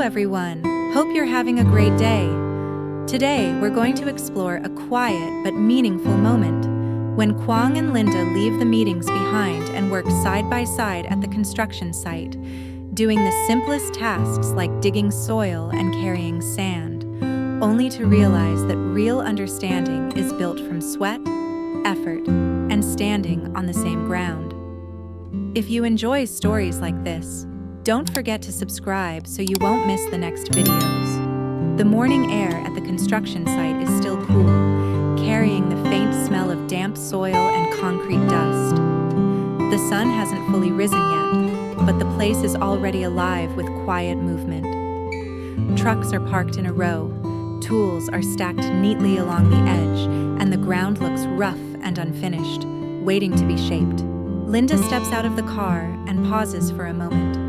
everyone. Hope you're having a great day. Today, we're going to explore a quiet but meaningful moment when Quang and Linda leave the meetings behind and work side by side at the construction site, doing the simplest tasks like digging soil and carrying sand, only to realize that real understanding is built from sweat, effort, and standing on the same ground. If you enjoy stories like this, don't forget to subscribe so you won't miss the next videos. The morning air at the construction site is still cool, carrying the faint smell of damp soil and concrete dust. The sun hasn't fully risen yet, but the place is already alive with quiet movement. Trucks are parked in a row, tools are stacked neatly along the edge, and the ground looks rough and unfinished, waiting to be shaped. Linda steps out of the car and pauses for a moment.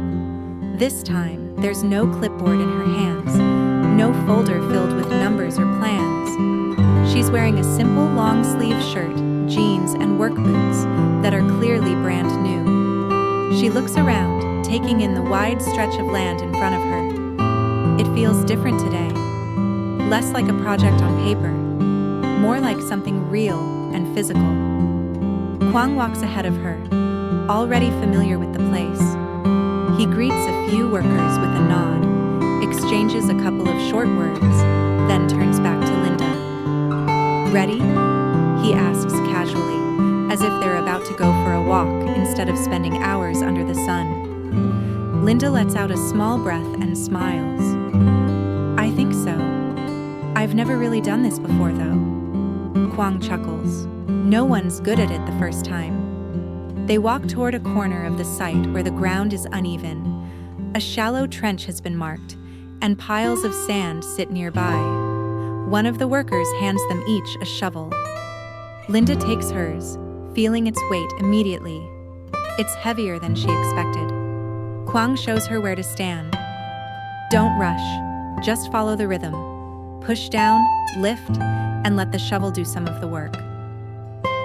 This time, there's no clipboard in her hands, no folder filled with numbers or plans. She's wearing a simple long-sleeve shirt, jeans, and work boots that are clearly brand new. She looks around, taking in the wide stretch of land in front of her. It feels different today, less like a project on paper, more like something real and physical. Quang walks ahead of her, already familiar with the place. He greets a few workers with a nod, exchanges a couple of short words, then turns back to Linda. "Ready?" he asks casually, as if they're about to go for a walk instead of spending hours under the sun. Linda lets out a small breath and smiles. "I think so. I've never really done this before, though." Quang chuckles. No one's good at it the first time. They walk toward a corner of the site where the ground is uneven. A shallow trench has been marked, and piles of sand sit nearby. One of the workers hands them each a shovel. Linda takes hers, feeling its weight immediately. It's heavier than she expected. Quang shows her where to stand. "Don't rush, just follow the rhythm. Push down, lift, and let the shovel do some of the work."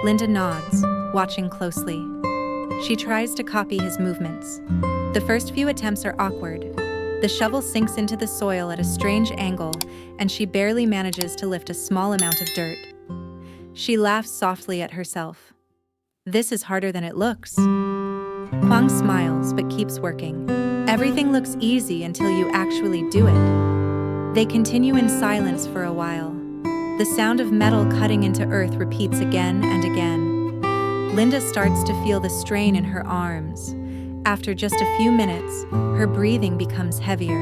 Linda nods, watching closely. She tries to copy his movements. The first few attempts are awkward. The shovel sinks into the soil at a strange angle, and she barely manages to lift a small amount of dirt. She laughs softly at herself. "This is harder than it looks." Quang smiles but keeps working. Everything looks easy until you actually do it. They continue in silence for a while. The sound of metal cutting into earth repeats again and again. Linda starts to feel the strain in her arms. After just a few minutes, her breathing becomes heavier,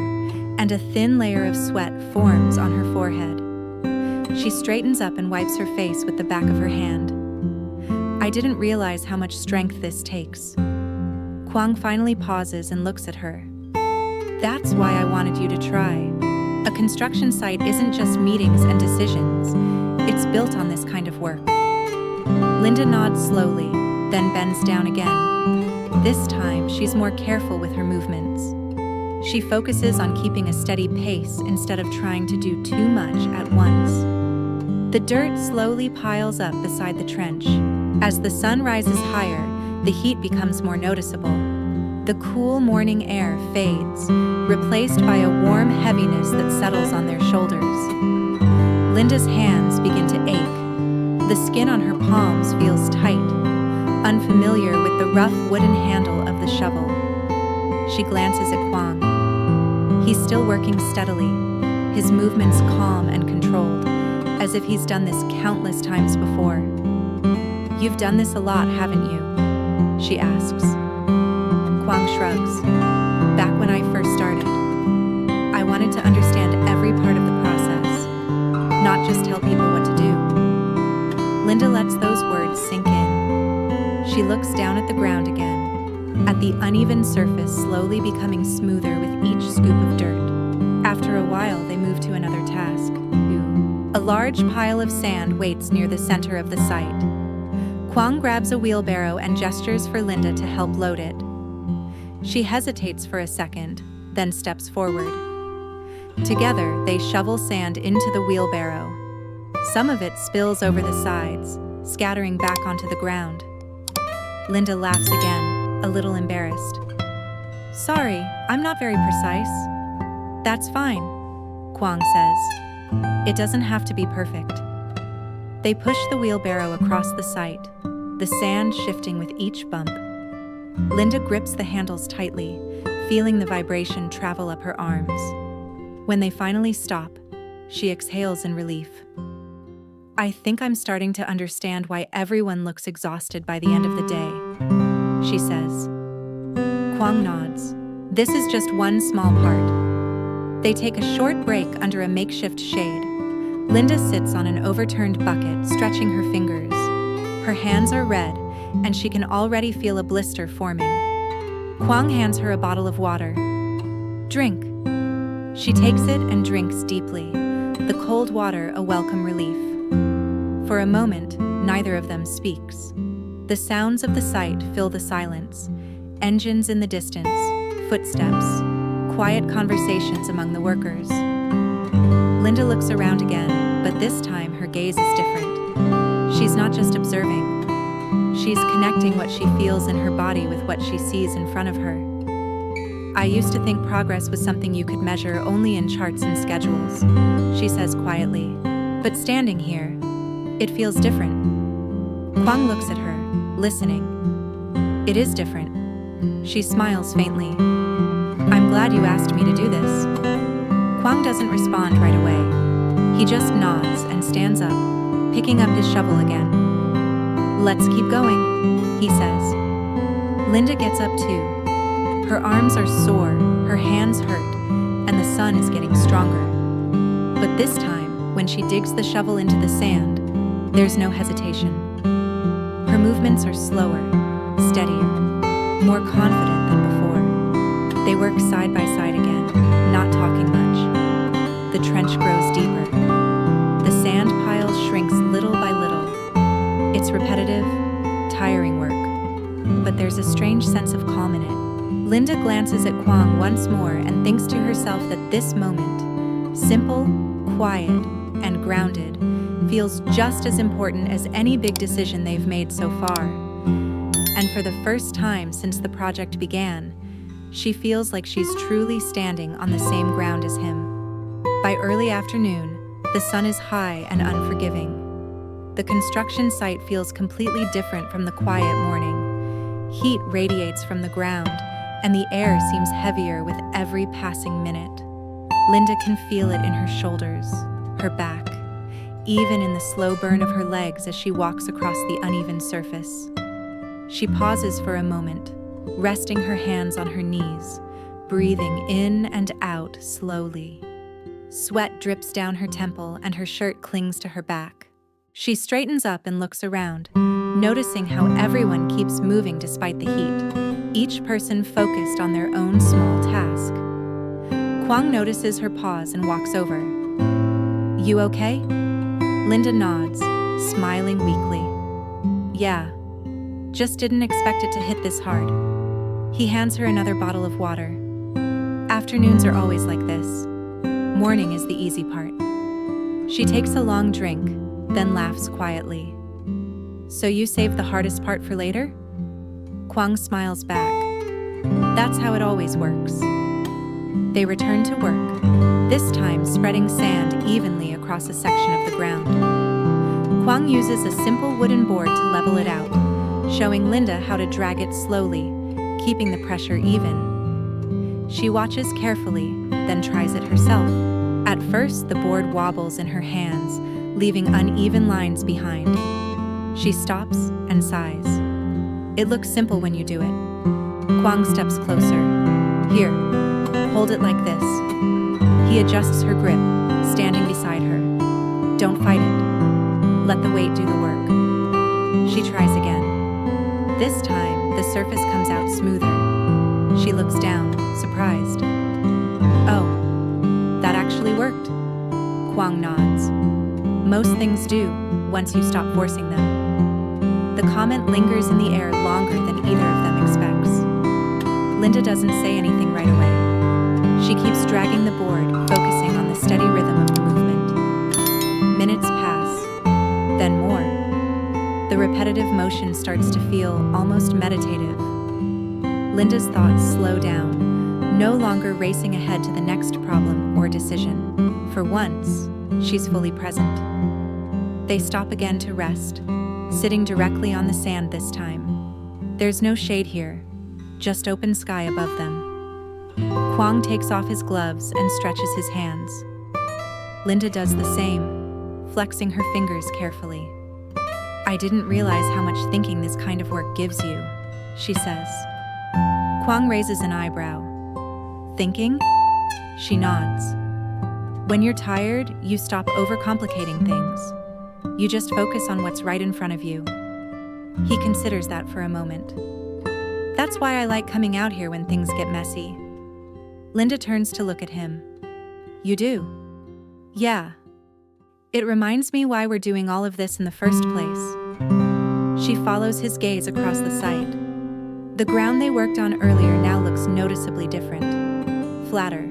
and a thin layer of sweat forms on her forehead. She straightens up and wipes her face with the back of her hand. "I didn't realize how much strength this takes." Quang finally pauses and looks at her. "That's why I wanted you to try. A construction site isn't just meetings and decisions. It's built on this kind of work." Linda nods slowly, then bends down again. This time, she's more careful with her movements. She focuses on keeping a steady pace instead of trying to do too much at once. The dirt slowly piles up beside the trench. As the sun rises higher, the heat becomes more noticeable. The cool morning air fades, replaced by a warm heaviness that settles on their shoulders. Linda's hands begin to ache. The skin on her palms feels tight, unfamiliar with the rough wooden handle of the shovel. She glances at Quang. He's still working steadily, his movements calm and controlled, as if he's done this countless times before. "You've done this a lot, haven't you?" she asks. Quang shrugs. "Back when I first started, I wanted to understand every part of the process, not just tell people what to do." Linda lets those words sink in. She looks down at the ground again, at the uneven surface slowly becoming smoother with each scoop of dirt. After a while, they move to another task. A large pile of sand waits near the center of the site. Quang grabs a wheelbarrow and gestures for Linda to help load it. She hesitates for a second, then steps forward. Together, they shovel sand into the wheelbarrow. Some of it spills over the sides, scattering back onto the ground. Linda laughs again, a little embarrassed. "Sorry, I'm not very precise." "That's fine," Quang says. "It doesn't have to be perfect." They push the wheelbarrow across the site, the sand shifting with each bump. Linda grips the handles tightly, feeling the vibration travel up her arms. When they finally stop, she exhales in relief. "I think I'm starting to understand why everyone looks exhausted by the end of the day," she says. Quang nods. This is just one small part. They take a short break under a makeshift shade. Linda sits on an overturned bucket, stretching her fingers. Her hands are red, and she can already feel a blister forming. Quang hands her a bottle of water. "Drink." She takes it and drinks deeply, the cold water a welcome relief. For a moment, neither of them speaks. The sounds of the site fill the silence. Engines in the distance, footsteps, quiet conversations among the workers. Linda looks around again, but this time her gaze is different. She's not just observing. She's connecting what she feels in her body with what she sees in front of her. "I used to think progress was something you could measure only in charts and schedules," she says quietly. "But standing here, it feels different." Quang looks at her, listening. "It is different." She smiles faintly. "I'm glad you asked me to do this." Quang doesn't respond right away. He just nods and stands up, picking up his shovel again. "Let's keep going," he says. Linda gets up too. Her arms are sore, her hands hurt, and the sun is getting stronger. But this time, when she digs the shovel into the sand, there's no hesitation. Her movements are slower, steadier, more confident than before. They work side by side again, not talking much. The trench grows deeper. The sand pile shrinks little by little. It's repetitive, tiring work, but there's a strange sense of calm in it. Linda glances at Quang once more and thinks to herself that this moment, simple, quiet, and grounded, feels just as important as any big decision they've made so far. And for the first time since the project began, she feels like she's truly standing on the same ground as him. By early afternoon, the sun is high and unforgiving. The construction site feels completely different from the quiet morning. Heat radiates from the ground, and the air seems heavier with every passing minute. Linda can feel it in her shoulders, her back, even in the slow burn of her legs as she walks across the uneven surface. She pauses for a moment, resting her hands on her knees, breathing in and out slowly. Sweat drips down her temple and her shirt clings to her back. She straightens up and looks around, noticing how everyone keeps moving despite the heat, each person focused on their own small task. Quang notices her pause and walks over. "You okay?" Linda nods, smiling weakly. "Yeah, just didn't expect it to hit this hard." He hands her another bottle of water. "Afternoons are always like this. Morning is the easy part." She takes a long drink, then laughs quietly. "So you saved the hardest part for later?" Quang smiles back. "That's how it always works." They return to work, this time spreading sand evenly across a section of the ground. Quang uses a simple wooden board to level it out, showing Linda how to drag it slowly, keeping the pressure even. She watches carefully, then tries it herself. At first, the board wobbles in her hands, leaving uneven lines behind. She stops and sighs. "It looks simple when you do it." Quang steps closer. "Here, hold it like this." He adjusts her grip, standing beside her. "Don't fight it. Let the weight do the work." She tries again. This time, the surface comes out smoother. She looks down, surprised. "Oh, that actually worked." Quang nods. "Most things do, once you stop forcing them." The comment lingers in the air longer than either of them expects. Linda doesn't say anything right away. She keeps dragging the board, focusing on the steady rhythm of the movement. Minutes pass, then more. The repetitive motion starts to feel almost meditative. Linda's thoughts slow down, no longer racing ahead to the next problem or decision. For once, she's fully present. They stop again to rest, sitting directly on the sand this time. There's no shade here, just open sky above them. Quang takes off his gloves and stretches his hands. Linda does the same, flexing her fingers carefully. I didn't realize how much thinking this kind of work gives you, she says. Quang raises an eyebrow. Thinking? She nods. When you're tired, you stop overcomplicating things. You just focus on what's right in front of you. He considers that for a moment. That's why I like coming out here when things get messy. Linda turns to look at him. You do? Yeah. It reminds me why we're doing all of this in the first place. She follows his gaze across the site. The ground they worked on earlier now looks noticeably different. Flatter,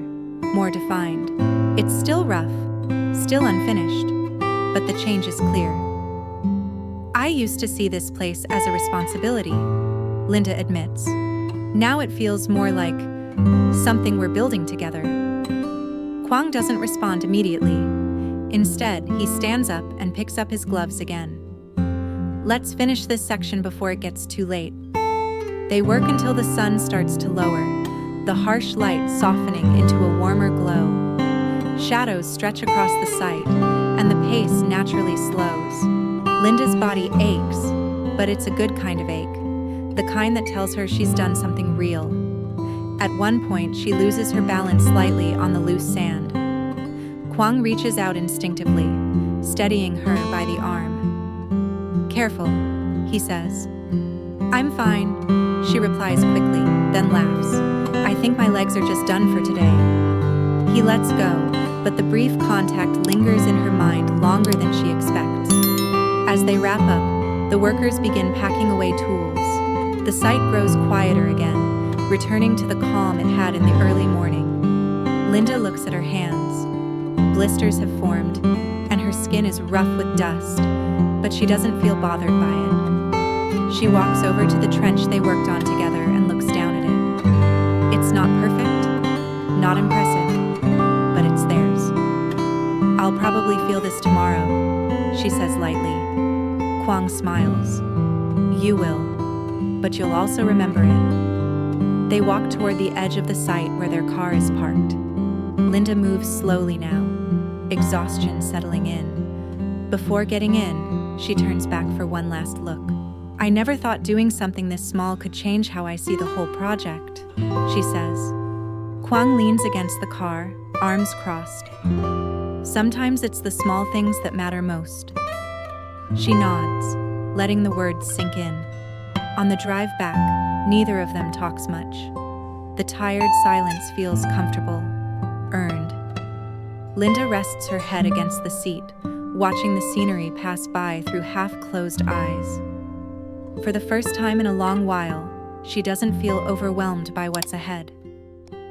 more defined. It's still rough, still unfinished, but the change is clear. I used to see this place as a responsibility, Linda admits. Now it feels more like something we're building together. Quang doesn't respond immediately. Instead, he stands up and picks up his gloves again. Let's finish this section before it gets too late. They work until the sun starts to lower, the harsh light softening into a warmer glow. Shadows stretch across the site, and the pace naturally slows. Linda's body aches, but it's a good kind of ache, the kind that tells her she's done something real. At one point, she loses her balance slightly on the loose sand. Quang reaches out instinctively, steadying her by the arm. Careful, he says. I'm fine, she replies quickly, then laughs. I think my legs are just done for today. He lets go, but the brief contact lingers in her mind longer than she expects. As they wrap up, the workers begin packing away tools. The site grows quieter again, returning to the calm it had in the early morning. Linda looks at her hands. Blisters have formed, and her skin is rough with dust, but she doesn't feel bothered by it. She walks over to the trench they worked on together and looks down at it. It's not perfect, not impressive, but it's theirs. I'll probably feel this tomorrow, she says lightly. Quang smiles. You will, but you'll also remember it. They walk toward the edge of the site where their car is parked. Linda moves slowly now, exhaustion settling in. Before getting in, she turns back for one last look. I never thought doing something this small could change how I see the whole project, she says. Quang leans against the car, arms crossed. Sometimes it's the small things that matter most. She nods, letting the words sink in. On the drive back, neither of them talks much. The tired silence feels comfortable, earned. Linda rests her head against the seat, watching the scenery pass by through half-closed eyes. For the first time in a long while, she doesn't feel overwhelmed by what's ahead.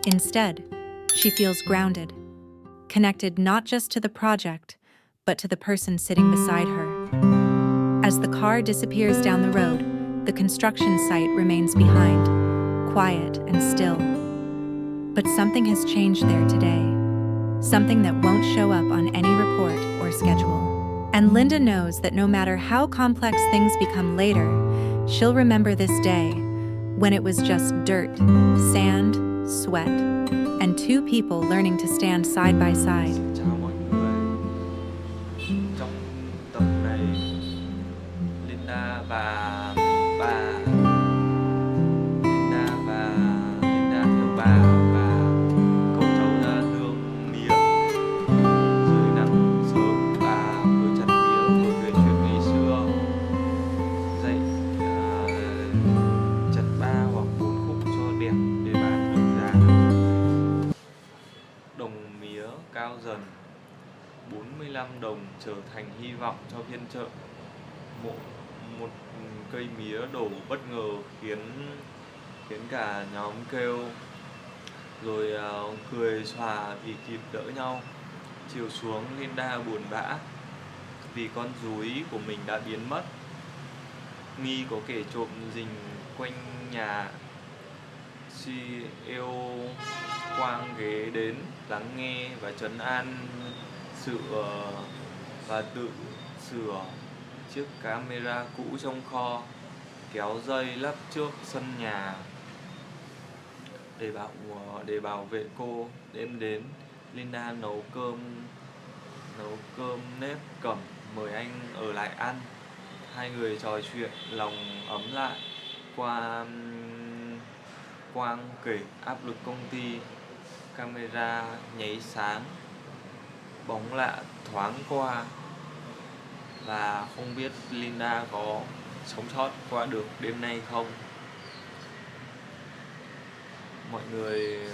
Instead, she feels grounded, connected not just to the project, but to the person sitting beside her. As the car disappears down the road, the construction site remains behind, quiet and still. But something has changed there today, something that won't show up on any report or schedule. And Linda knows that no matter how complex things become later, she'll remember this day, when it was just dirt, sand, sweat, and two people learning to stand side by side. Chào mọi người. Trong tập này, Linda và Linda theo bà và cậu cháu ra nương mía. Dưới nắng sớm bà vừa chặt mía vừa kể chuyện ngày xưa. Dạy chặt 3 hoặc 4 khúc cho đẹp để bán được giá. Đồng mía cao dần, 45 đồng trở thành hy vọng cho phiên chợ. Một cây mía đổ bất ngờ khiến cả nhóm kêu, rồi cười xòa vì kịp đỡ nhau. Chiều xuống, Linda buồn bã vì con rúi của mình đã biến mất. Nghi có kẻ trộm rình quanh nhà. CEO Quang ghé đến lắng nghe và trấn an sự và tự sửa chiếc camera cũ trong kho, kéo dây lắp trước sân nhà để bảo vệ cô. Đêm đến, Linda nấu cơm nếp cẩm mời anh ở lại ăn. Hai người trò chuyện lòng ấm lại. Qua Quang kể áp lực công ty, camera nháy sáng, bóng lạ thoáng qua, và không biết Linda có sống sót qua được đêm nay không. Mọi người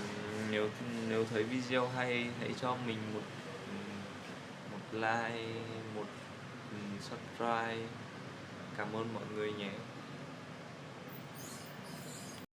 nếu nếu thấy video hay, hãy cho mình một like, một subscribe. Cảm ơn mọi người nhé.